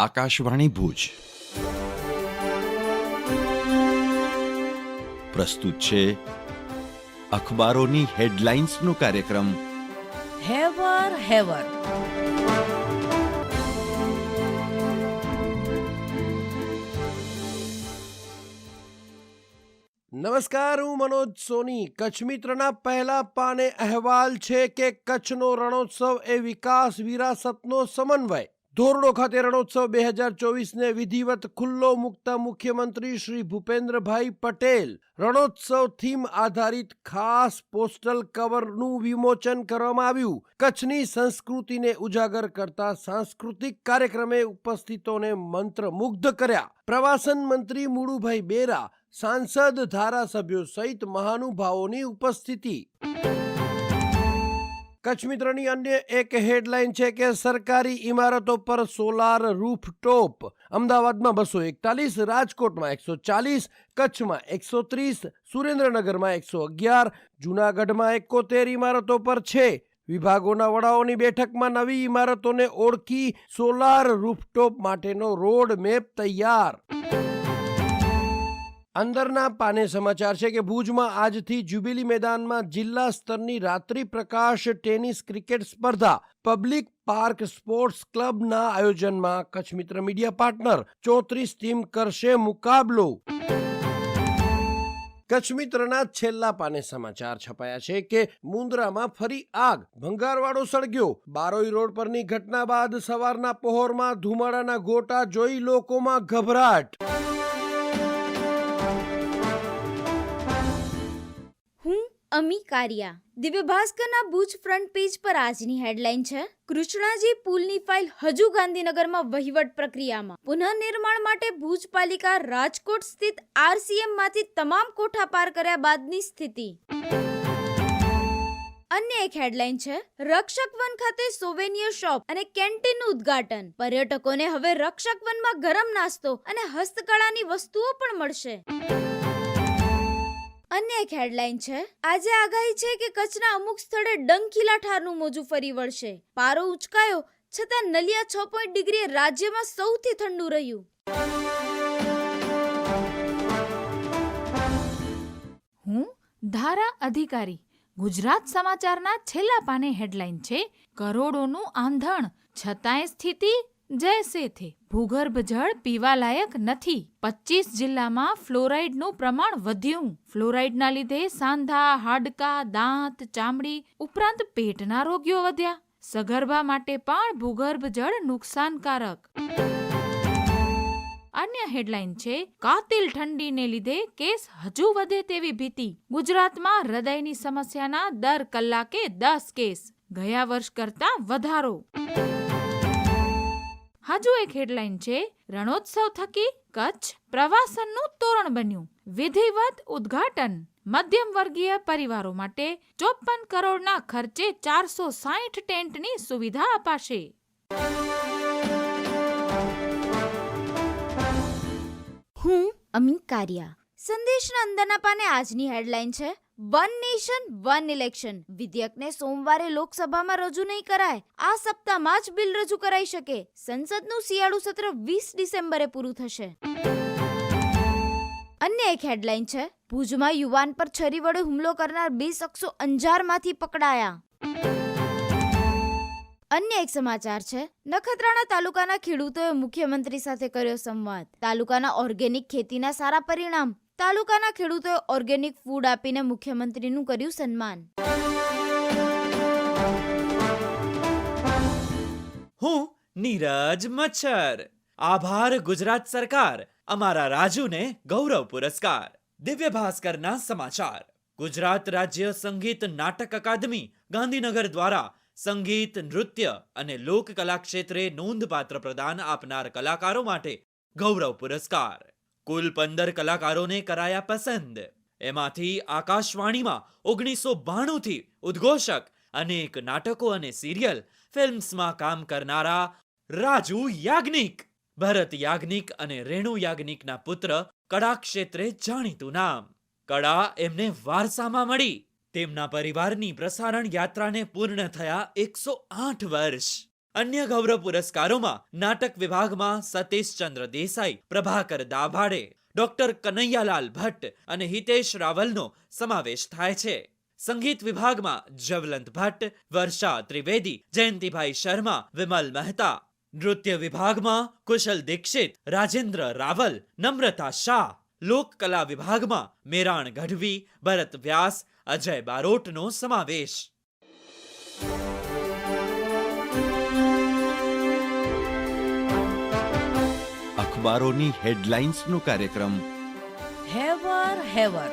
આકાશવાણી ભુજ પ્રસ્તુત છે અખબારોની હેડલાઇન્સનો કાર્યક્રમ હેવર હેવર. નમસ્કાર, હું મનોજ સોની. કચ્છ મિત્રના પહેલા પાને અહેવાલ છે કે કચ્છનો રણોત્સવ એ વિકાસ વિરાસતનો સમન્વય. ધોરડો ખાતે રણોત્સવ 2024ને વિધિવત ખુલ્લો મૂકતા મુખ્યમંત્રી શ્રી ભૂપેન્દ્રભાઈ પટેલ રણોત્સવ થીમ આધારિત ખાસ પોસ્ટલ કવરનું વિમોચન કરવામાં આવ્યું. કચ્છની સંસ્કૃતિને ઉજાગર કરતા સાંસ્કૃતિક કાર્યક્રમે ઉપસ્થિતોને મંત્રમુગ્ધ કર્યા. પ્રવાસન મંત્રી મુળુભાઈ બેરા, સાંસદ, ધારાસભ્યો સહિત મહાનુભાવોની ઉપસ્થિતિ. કચ્છ મિત્રની અન્ય એક હેડલાઇન છે કે સરકારી ઇમારતો પર સોલાર રૂફટોપ. અમદાવાદમાં 241, રાજકોટમાં 140, કચ્છમાં 130, સુરેન્દ્રનગરમાં 111, જૂનાગઢમાં 71 ઇમારતો પર છે. વિભાગોના વડાઓની બેઠકમાં નવી ઇમારતોને ઓળખી સોલાર રૂફટોપ માટેનો રોડ મેપ તૈયાર. અંદરના પાને સમાચાર છે કે ભુજમાં આજથી જ્યુબિલી મેદાનમાં જિલ્લા સ્તરની રાત્રિ પ્રકાશ ટેનિસ ક્રિકેટ સ્પર્ધા પબ્લિક પાર્ક સ્પોર્ટ્સ ક્લબના આયોજનમાં કચ્છ મિત્ર મીડિયા પાર્ટનર 34 ટીમ કરશે મુકાબલો. કચ્છ મિત્રના છેલ્લા પાને સમાચાર છપાયા છે કે મુન્દ્રામાં ફરી આગ, ભંગારવાળો સળગ્યો. બારોઈ રોડ પરની ઘટના બાદ સવારના પહોરમાં ધુમાડાના ગોટા જોઈ લોકોમાં ગભરાટ. અમી કારિયા. દિવ્ય ભાસ્કરના ભુજ ફ્રન્ટ પેજ પર આજની હેડલાઇન છે: કૃષ્ણાજી પુલની ફાઇલ હજુ ગાંધીનગરમાં વહીવટ પ્રક્રિયામાં. પુનઃનિર્માણ માટે ભુજ પાલિકા રાજકોટ સ્થિત RCM માંથી તમામ કોઠા પાર કર્યા બાદની સ્થિતિ. અન્ય એક હેડલાઇન છે: રક્ષક વન ખાતે સોવેનિયર શોપ અને કેન્ટીનનું ઉદ્ઘાટન. પર્યટકોને હવે રક્ષક વનમાં ગરમ નાસ્તો અને હસ્તકળાની વસ્તુઓ પણ મળશે. અન્ય એક હેડલાઇન છે: આજે આગાહી છે કે કચ્છના અમુક સ્થળે ડંખીલા ઠારનું મોજું ફરી વળશે. પારો ઉચકાયો છતાં નલિયા 6 ડિગ્રીએ રાજ્યમાં સૌથી ઠંડુ રહ્યું. હું ધારા અધિકારી. ગુજરાત સમાચારના છેલ્લા પાને હેડલાઇન છે: કરોડોનું આંધણ છતાંય સ્થિતિ જૈસે થે. ભૂગર્ભ જળ પીવાલાયક નથી. 25 જિલ્લામાં ફ્લોરાઇડનું પ્રમાણ વધ્યું. ફ્લોરાઇડના લીધે સાંધા, હાડકાં, દાંત, ચામડી ઉપરાંત પેટના રોગો વધ્યા. સગર્ભા માટે પણ ભૂગર્ભ જળ નુકસાનકારક. અન્ય હેડલાઇન છે: કાતિલ ઠંડીને લીધે કેસ હજુ વધે તેવી ભીતિ. ગુજરાતમાં હૃદયની સમસ્યાના દર કલાકે 10 કેસ, ગયા વર્ષ કરતા વધારો. હજુ એક હેડલાઇન છે: રણોત્સવ થકી કચ્છ પ્રવાસનનું તોરણ બન્યું. વિધિવત ઉદ્ઘાટન. મધ્યમ વર્ગીય પરિવારો માટે 54 કરોડના ખર્ચે 460 ટેન્ટની સુવિધા અપાશે. હું અમી કારિયા. સંદેશના અંદરના પાને આજની હેડલાઇન છે: વન નેશન વન ઇલેક્શન. વિધેયકને સોમવારે લોકસભામાં રજૂ નહીં કરાય. આ સપ્તાહમાં જ બિલ રજૂ કરાઈ શકે. સંસદનું શિયાળુ સત્ર 20 ડિસેમ્બરે પૂરું થશે. અન્ય એક હેડલાઇન છે: ભુજમાં યુવાન પર છરી વડે હુમલો કરનાર 2 શખ્સો અંજારમાંથી પકડાયા. અન્ય એક સમાચાર છે: નખત્રાણા તાલુકાના ખેડૂતોએ મુખ્યમંત્રી સાથે કર્યો સંવાદ. તાલુકાના ઓર્ગેનિક ખેતીના સારા પરિણામ. તાલુકાના ખેડૂતોએ ઓર્ગેનિક ફૂડ આપીને મુખ્યમંત્રીનું કર્યું સન્માન. હું નીરજ મચ્છર. આભાર ગુજરાત સરકાર, અમારા રાજુને ગૌરવ પુરસ્કાર. દિવ્ય ભાસ્કરના સમાચાર. ગુજરાત રાજ્ય સંગીત નાટક અકાદમી ગાંધીનગર દ્વારા સંગીત, નૃત્ય અને લોકકલા ક્ષેત્રે નોંધપાત્ર પ્રદાન આપનાર કલાકારો માટે ગૌરવ પુરસ્કાર. કુલ 15 કલાકારોને કરાયા પસંદ. એમાંથી આકાશવાણીમાં 1992 થી ઉદ્ઘોષક, અનેક નાટકો અને સિરિયલ, ફિલ્મ્સમાં કામ કરનારા રાજુ યાજ્ઞિક. ભરત યાજ્ઞિક અને રેણુ યાજ્ઞિકના પુત્ર, કળા ક્ષેત્રે જાણીતું નામ. કળા એમને વારસામાં મળી. તેમના પરિવારની પ્રસારણ યાત્રાને પૂર્ણ થયા 108 વર્ષ. અન્ય ગૌરવ પુરસ્કારોમાં નાટક વિભાગમાં સતીશચંદ્ર દેસાઈ, પ્રભાકર દાભાડે, ડોક્ટર કનૈયાલાલ ભટ્ટ અને હિતેશ રાવલનો સમાવેશ થાય છે. સંગીત વિભાગમાં જવલંત ભટ્ટ, વર્ષા ત્રિવેદી, જયંતિભાઈ શર્મા, વિમલ મહેતા. નૃત્ય વિભાગમાં કુશલ દીક્ષિત, રાજેન્દ્ર રાવલ, નમ્રતા શાહ. લોકકલા વિભાગમાં મેરાણ ગઢવી, ભરત વ્યાસ, અજય બારોટનો સમાવેશ. અખબારોની હેડલાઇન્સનો કાર્યક્રમ હેવર હેવર